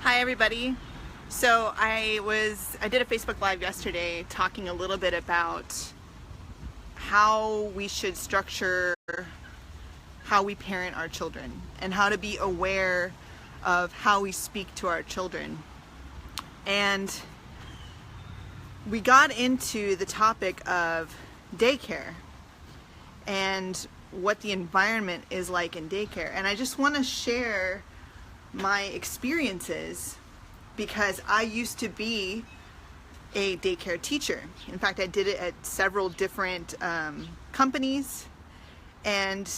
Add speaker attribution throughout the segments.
Speaker 1: Hi everybody. So I did a Facebook Live yesterday talking a little bit about how we should structure how we parent our children and how to be aware of how we speak to our children. And we got into the topic of daycare and what the environment is like in daycare. And I just want to share my experiences because I used to be a daycare teacher. In fact, I did it at several different companies, and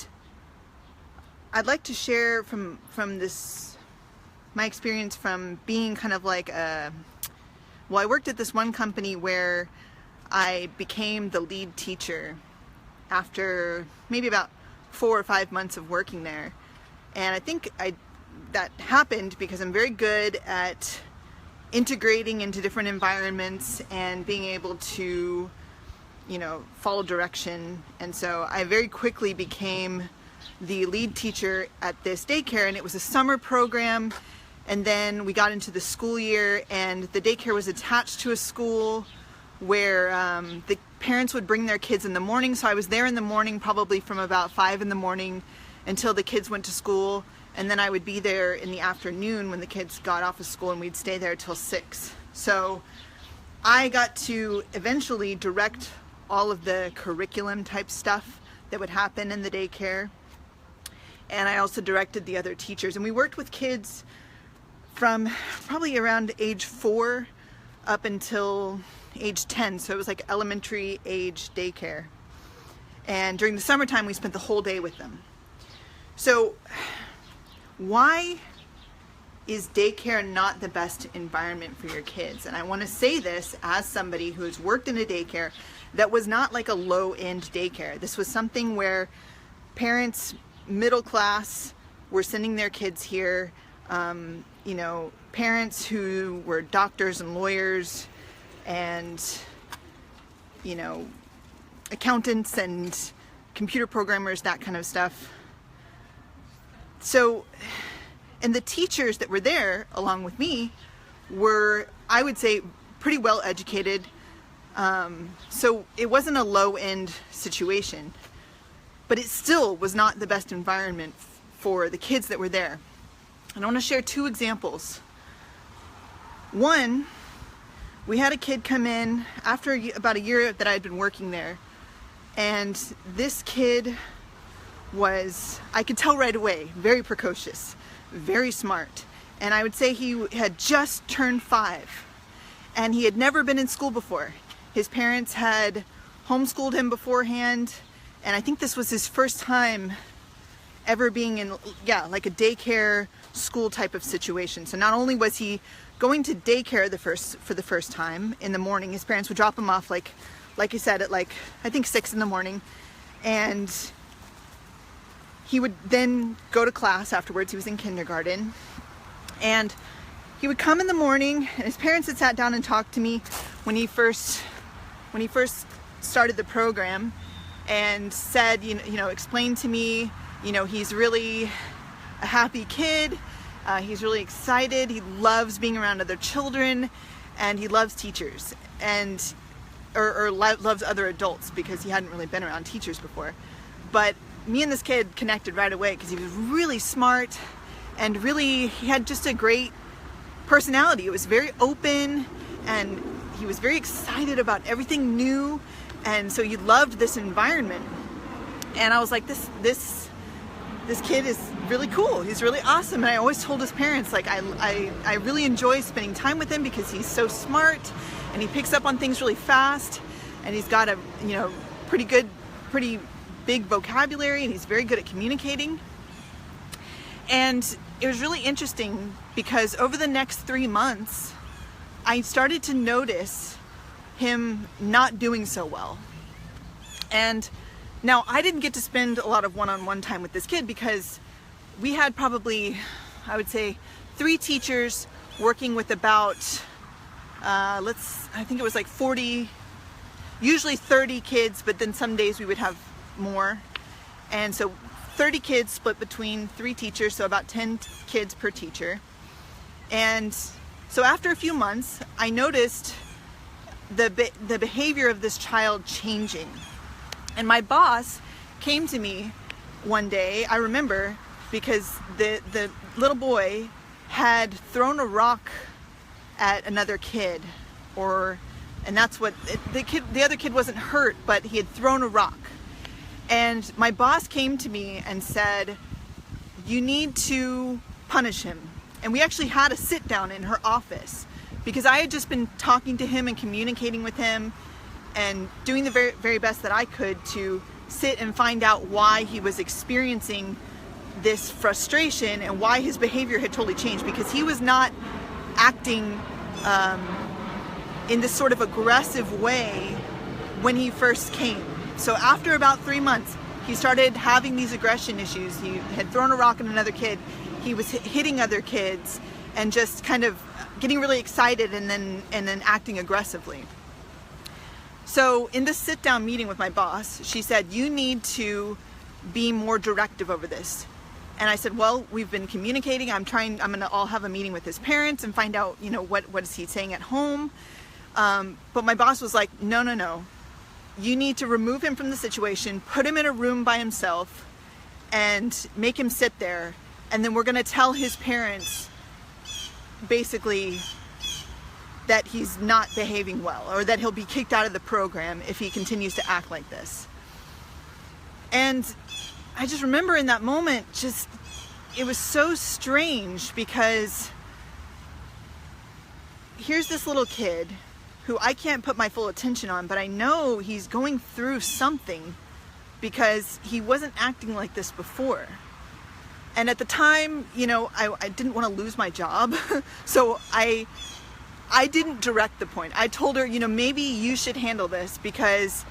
Speaker 1: I'd like to share from this my experience from being kind of like I worked at this one company where I became the lead teacher after maybe about 4 or 5 months of working there. And I think that happened because I'm very good at integrating into different environments and being able to, follow direction. And so I very quickly became the lead teacher at this daycare, and it was a summer program. And then we got into the school year, and the daycare was attached to a school where the parents would bring their kids in the morning. So I was there in the morning, probably from about 5 in the morning until the kids went to school. And then I would be there in the afternoon when the kids got off of school, and we'd stay there till 6. So I got to eventually direct all of the curriculum type stuff that would happen in the daycare. And I also directed the other teachers. And we worked with kids from probably around age 4 up until age 10. So it was like elementary age daycare. And during the summertime, we spent the whole day with them. So why is daycare not the best environment for your kids? And I want to say this as somebody who's worked in a daycare that was not like a low-end daycare. This was something where parents, middle class, were sending their kids here. Parents who were doctors and lawyers and, accountants and computer programmers, that kind of stuff. So, and the teachers that were there along with me were, I would say, pretty well educated. So it wasn't a low-end situation, but it still was not the best environment for the kids that were there. And I want to share 2 examples. One, we had a kid come in after about a year that I had been working there, and this kid was, I could tell right away, very precocious, very smart. And I would say he had just turned 5, and he had never been in school before. His parents had homeschooled him beforehand, and I think this was his first time ever being in, like a daycare school type of situation. So not only was he going to daycare for the first time in the morning, his parents would drop him off like I said at I think 6 in the morning, and he would then go to class afterwards. He was in kindergarten, and he would come in the morning, and his parents had sat down and talked to me when he first started the program, and said, explained to me, he's really a happy kid. He's really excited. He loves being around other children, and he loves teachers, and or loves other adults because he hadn't really been around teachers before. But me and this kid connected right away because he was really smart, and really he had just a great personality. It was very open, and he was very excited about everything new, and so he loved this environment. And I was like, this kid is really cool. He's really awesome. And I always told his parents, I really enjoy spending time with him because he's so smart, and he picks up on things really fast, and he's got a pretty big vocabulary, and he's very good at communicating. And it was really interesting because over the next 3 months, I started to notice him not doing so well. And now I didn't get to spend a lot of one-on-one time with this kid because we had probably, I would say, 3 teachers working with about, I think it was like 40, usually 30 kids, but then some days we would have more. And so 30 kids split between 3 teachers, so about 10 kids per teacher. And so after a few months, I noticed the behavior of this child changing. And my boss came to me one day, I remember, because the little boy had thrown a rock at another kid, and that's what the other kid wasn't hurt, but he had thrown a rock. And my boss came to me and said, "You need to punish him." And we actually had a sit down in her office, because I had just been talking to him and communicating with him and doing the very, very best that I could to sit and find out why he was experiencing this frustration and why his behavior had totally changed, because he was not acting in this sort of aggressive way when he first came. So after about 3 months, he started having these aggression issues. He had thrown a rock at another kid. He was hitting other kids and just kind of getting really excited and then acting aggressively. So in this sit-down meeting with my boss, she said, "You need to be more directive over this." And I said, "Well, we've been communicating. I'll have a meeting with his parents and find out, what is he saying at home." But my boss was like, no. You need to remove him from the situation, put him in a room by himself, and make him sit there. And then we're going to tell his parents, basically, that he's not behaving well, or that he'll be kicked out of the program if he continues to act like this. And I just remember in that moment, it was so strange, because here's this little kid who I can't put my full attention on, but I know he's going through something, because he wasn't acting like this before. And at the time, I didn't want to lose my job. So I didn't direct the point. I told her, maybe you should handle this, because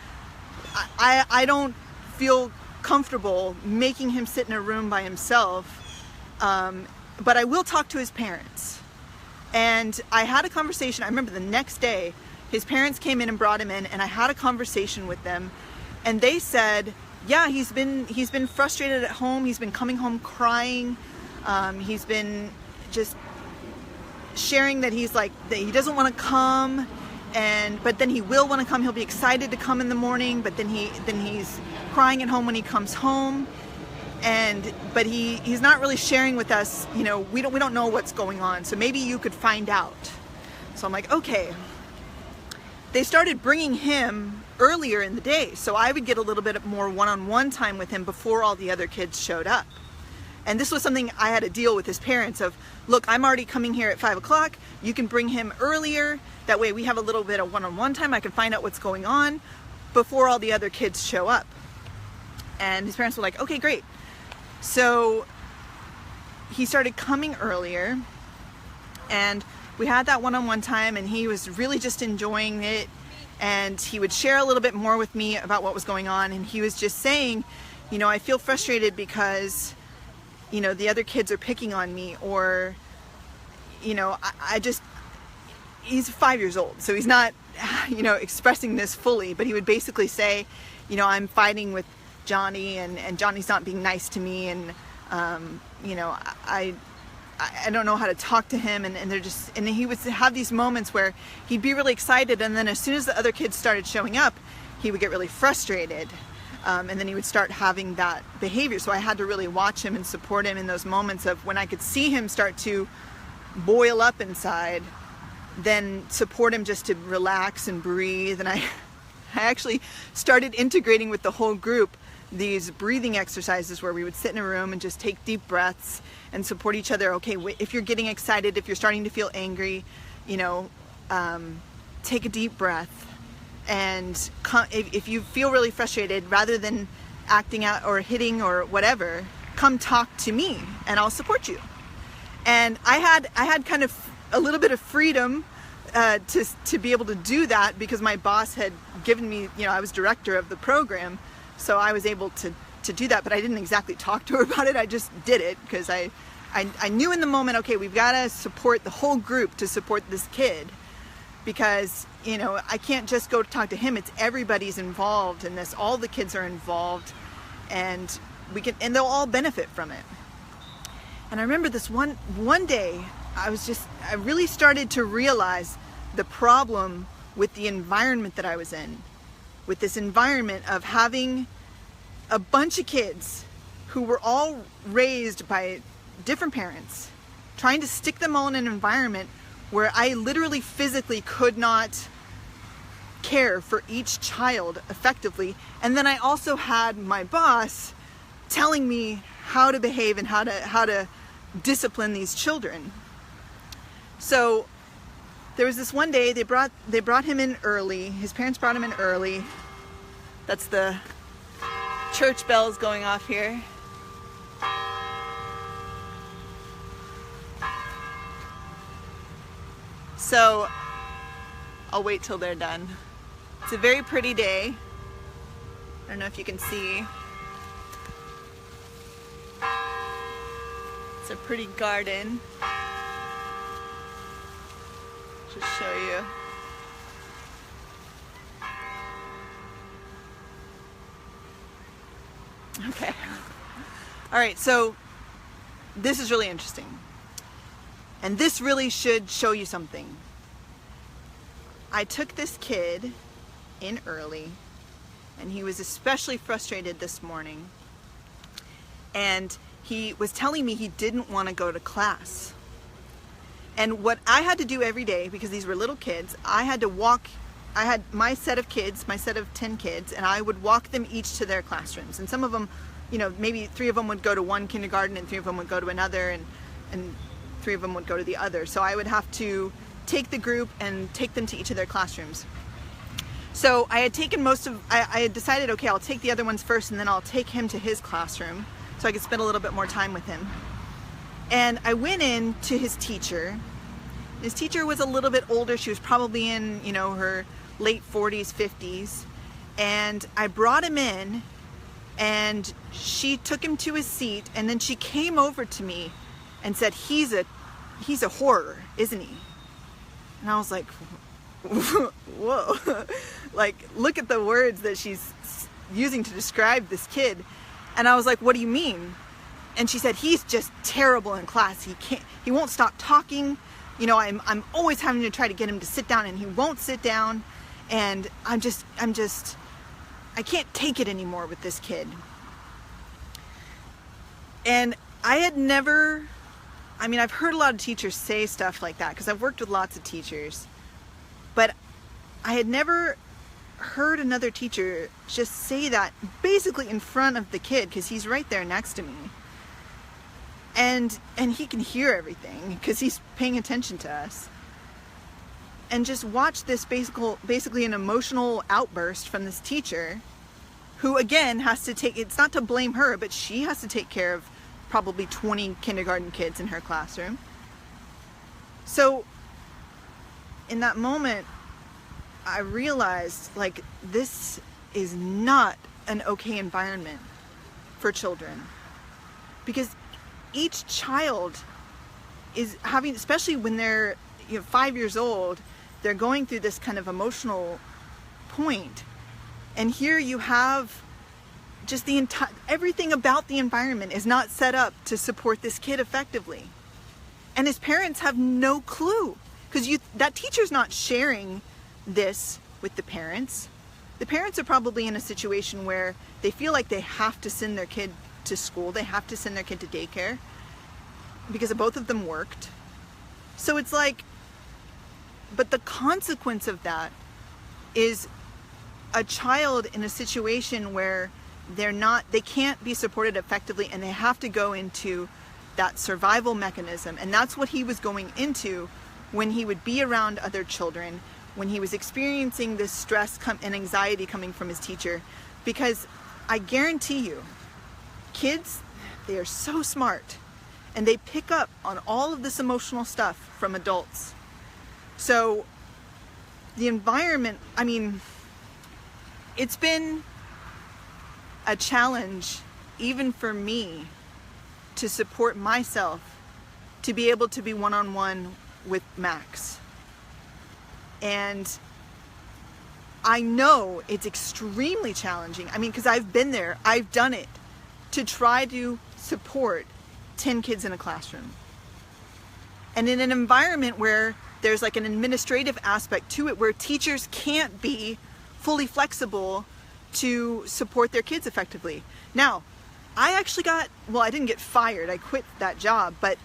Speaker 1: I don't feel comfortable making him sit in a room by himself. But I will talk to his parents. And I had a conversation. I remember the next day, his parents came in and brought him in, and I had a conversation with them, and they said, yeah, he's been frustrated at home. He's been coming home crying. He's been just sharing that that he doesn't want to come, but then he will want to come. He'll be excited to come in the morning, but then he's crying at home when he comes home. But he's not really sharing with us. We don't know what's going on. So maybe you could find out. So I'm like, okay. They started bringing him earlier in the day, so I would get a little bit more one-on-one time with him before all the other kids showed up. And this was something I had to deal with his parents of, look, I'm already coming here at 5 o'clock. You can bring him earlier. That way we have a little bit of one-on-one time. I can find out what's going on before all the other kids show up. And his parents were like, okay, great. So he started coming earlier, and we had that one-on-one time, and he was really just enjoying it. And he would share a little bit more with me about what was going on. And he was just saying, I feel frustrated because, the other kids are picking on me, or, he's 5 years old, so he's not, expressing this fully, but he would basically say, I'm fighting with Johnny, and Johnny's not being nice to me, and, I don't know how to talk to him, and he would have these moments where he'd be really excited, and then as soon as the other kids started showing up, he would get really frustrated, and then he would start having that behavior. So I had to really watch him and support him in those moments of when I could see him start to boil up inside, then support him just to relax and breathe. And I actually started integrating with the whole group these breathing exercises where we would sit in a room and just take deep breaths and support each other. Okay, if you're getting excited, if you're starting to feel angry, take a deep breath. And if you feel really frustrated, rather than acting out or hitting or whatever, come talk to me and I'll support you. And I had kind of a little bit of freedom to be able to do that, because my boss had given me, I was director of the program, so I was able to do that. But I didn't exactly talk to her about it. I just did it because I knew in the moment, okay, we've got to support the whole group to support this kid, because I can't just go talk to him. It's everybody's involved in this. All the kids are involved, and they'll all benefit from it. And I remember this one day, I really started to realize the problem with the environment that I was in, with this environment of having a bunch of kids who were all raised by different parents, trying to stick them all in an environment where I literally physically could not care for each child effectively. And then I also had my boss telling me how to behave and how to discipline these children. So there was this one day they brought him in early. His parents brought him in early. That's the church bells going off here. So I'll wait till they're done. It's a very pretty day. I don't know if you can see. It's a pretty garden. Just show you. Okay. All right, so this is really interesting. And this really should show you something. I took this kid in early, and he was especially frustrated this morning. And he was telling me he didn't want to go to class. And what I had to do every day, because these were little kids, I had my set of kids, my set of 10 kids, and I would walk them each to their classrooms. And some of them, maybe 3 of them would go to one kindergarten and 3 of them would go to another, and 3 of them would go to the other. So I would have to take the group and take them to each of their classrooms. So I had taken I had decided, okay, I'll take the other ones first and then I'll take him to his classroom so I could spend a little bit more time with him. And I went in to his teacher. His teacher was a little bit older. She was probably in, her late 40s, 50s. And I brought him in and she took him to his seat, and then she came over to me and said, he's a horror, isn't he? And I was like, whoa. Like, look at the words that she's using to describe this kid. And I was like, what do you mean? And she said, he's just terrible in class. He won't stop talking. I'm always having to try to get him to sit down and he won't sit down. And I can't take it anymore with this kid. And I've heard a lot of teachers say stuff like that because I've worked with lots of teachers, but I had never heard another teacher just say that basically in front of the kid, because he's right there next to me. And he can hear everything because he's paying attention to us. And just watch this basically an emotional outburst from this teacher who, again, has to take, it's not to blame her, but she has to take care of probably 20 kindergarten kids in her classroom. So in that moment, I realized, like, this is not an okay environment for children, because each child is having, especially when they're 5 years old, they're going through this kind of emotional point. And here you have just everything about the environment is not set up to support this kid effectively. And his parents have no clue, because that teacher's not sharing this with the parents. The parents are probably in a situation where they feel like they have to send their kid to school, they have to send their kid to daycare, because both of them worked. So it's like, but the consequence of that is a child in a situation where they can't be supported effectively, and they have to go into that survival mechanism. And that's what he was going into when he would be around other children, when he was experiencing this stress and anxiety coming from his teacher. Because I guarantee you, kids, they are so smart, and they pick up on all of this emotional stuff from adults. So the environment, it's been a challenge even for me to support myself to be able to be one-on-one with Max. And I know it's extremely challenging. Because I've been there, I've done it, to try to support 10 kids in a classroom. And in an environment where there's like an administrative aspect to it, where teachers can't be fully flexible to support their kids effectively. Now, I actually I didn't get fired, I quit that job, but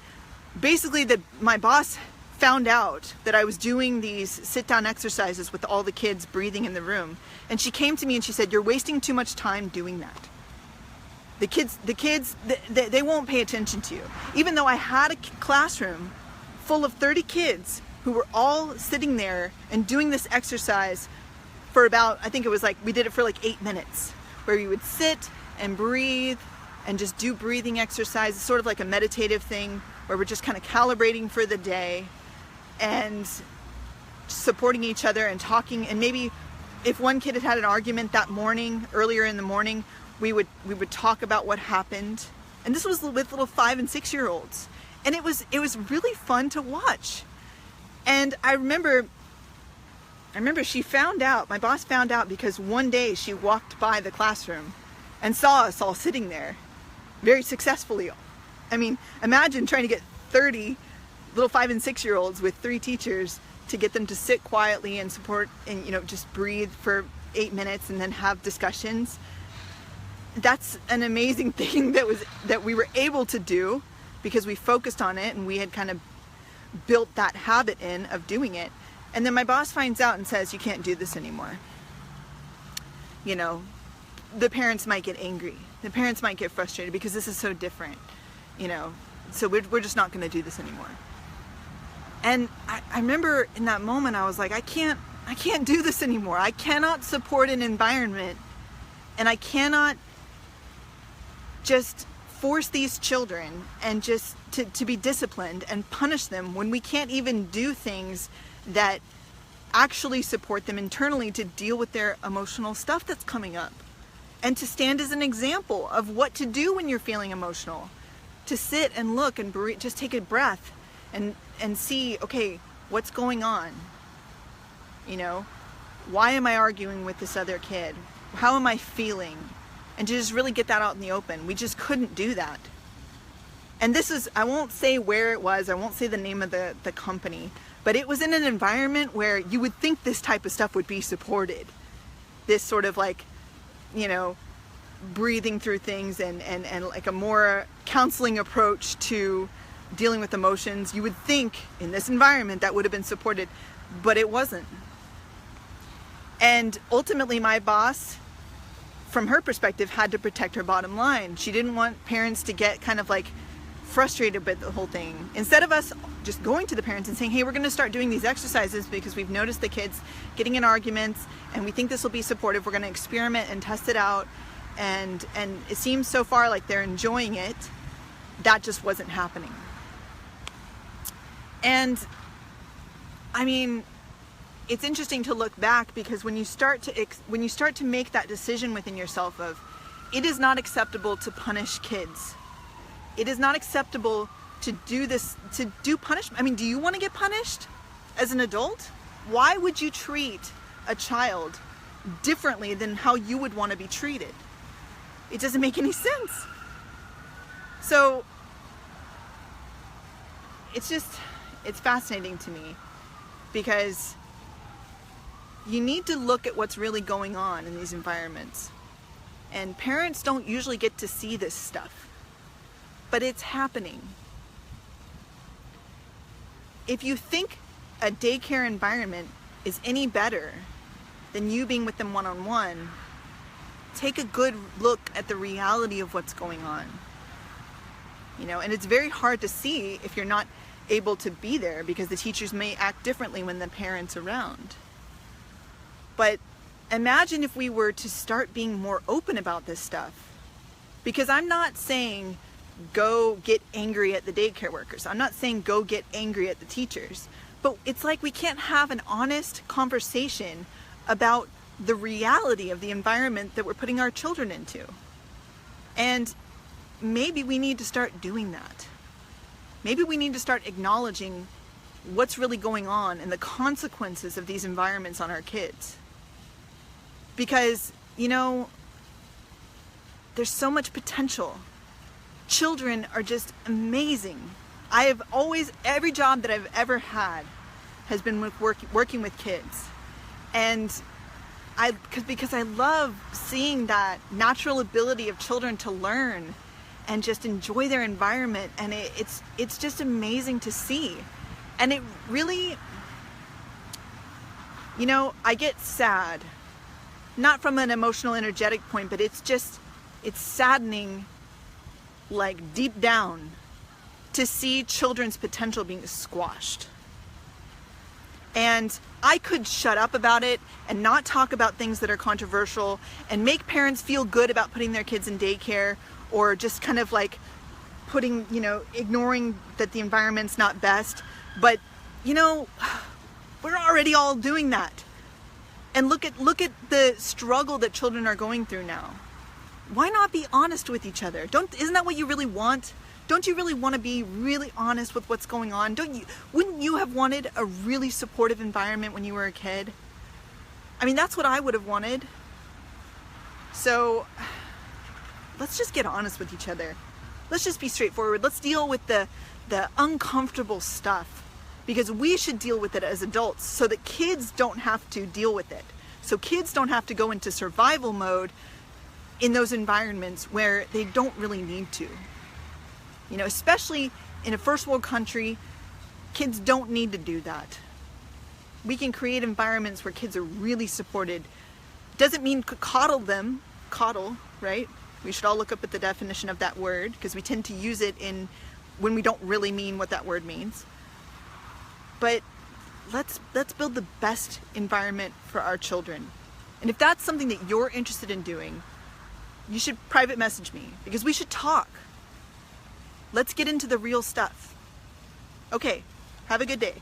Speaker 1: basically my boss found out that I was doing these sit-down exercises with all the kids breathing in the room. And she came to me and she said, "You're wasting too much time doing that. The kids, they won't pay attention to you." Even though I had a classroom full of 30 kids who were all sitting there and doing this exercise for about, I think it was like, we did it for like 8 minutes, where we would sit and breathe and just do breathing exercises, sort of like a meditative thing, where we're just kind of calibrating for the day and supporting each other and talking. And maybe if one kid had an argument that morning, earlier in the morning, we would talk about what happened. And this was with little 5 and 6 year olds. And it was really fun to watch. And I remember she found out, my boss found out, because one day she walked by the classroom and saw us all sitting there very successfully. I mean, imagine trying to get 30 little 5 and 6 year olds with 3 teachers to get them to sit quietly and support and, just breathe for 8 minutes and then have discussions. That's an amazing thing that we were able to do because we focused on it and we had kind of built that habit of doing it. And then my boss finds out and says, "You can't do this anymore." The parents might get angry. The parents might get frustrated because this is so different, so we're just not going to do this anymore. And I remember in that moment, I was like, I can't do this anymore. I cannot support an environment, and I cannot just force these children and just to be disciplined and punish them when we can't even do things that actually support them internally to deal with their emotional stuff that's coming up, and to stand as an example of what to do when you're feeling emotional, to sit and look and breathe, just take a breath and see, okay, what's going on? Why am I arguing with this other kid? How am I feeling? And to just really get that out in the open. We just couldn't do that. And this is, I won't say where it was, I won't say the name of the company, but it was in an environment where you would think this type of stuff would be supported. This sort of like, breathing through things and like a more counseling approach to dealing with emotions. You would think in this environment that would have been supported, but it wasn't. And ultimately my boss, from her perspective, had to protect her bottom line. She didn't want parents to get kind of like frustrated with the whole thing. Instead of us just going to the parents and saying, "Hey, we're going to start doing these exercises because we've noticed the kids getting in arguments and we think this will be supportive. We're going to experiment and test it out. And it seems so far like they're enjoying it." That just wasn't happening. And I mean, it's interesting to look back, because when you start to make that decision within yourself of, it is not acceptable to punish kids. It is not acceptable to do this, to do punishment. I mean, do you want to get punished as an adult? Why would you treat a child differently than how you would want to be treated? It doesn't make any sense. So it's fascinating to me, because you need to look at what's really going on in these environments. And parents don't usually get to see this stuff, but it's happening. If you think a daycare environment is any better than you being with them one-on-one, take a good look at the reality of what's going on. And it's very hard to see if you're not able to be there, because the teachers may act differently when the parent's around. But imagine if we were to start being more open about this stuff. Because I'm not saying go get angry at the daycare workers. I'm not saying go get angry at the teachers. But it's like we can't have an honest conversation about the reality of the environment that we're putting our children into. And maybe we need to start doing that. Maybe we need to start acknowledging what's really going on and the consequences of these environments on our kids. Because, there's so much potential. Children are just amazing. every job that I've ever had has been with working with kids. And because I love seeing that natural ability of children to learn and just enjoy their environment. And it's just amazing to see. And it really, I get sad, not from an emotional, energetic point, but it's saddening, like deep down, to see children's potential being squashed. And I could shut up about it and not talk about things that are controversial and make parents feel good about putting their kids in daycare, or just kind of like ignoring that the environment's not best. But, we're already all doing that. And look at the struggle that children are going through now. Why not be honest with each other? Isn't that what you really want? Don't you really want to be really honest with what's going on? Wouldn't you have wanted a really supportive environment when you were a kid? I mean, that's what I would have wanted. So let's just get honest with each other. Let's just be straightforward. Let's deal with the uncomfortable stuff, because we should deal with it as adults so that kids don't have to deal with it. So kids don't have to go into survival mode in those environments where they don't really need to. Especially in a first world country, kids don't need to do that. We can create environments where kids are really supported. Doesn't mean coddle, right? We should all look up at the definition of that word, because we tend to use it when we don't really mean what that word means. But let's build the best environment for our children. And if that's something that you're interested in doing, you should private message me, because we should talk. Let's get into the real stuff. Okay, have a good day.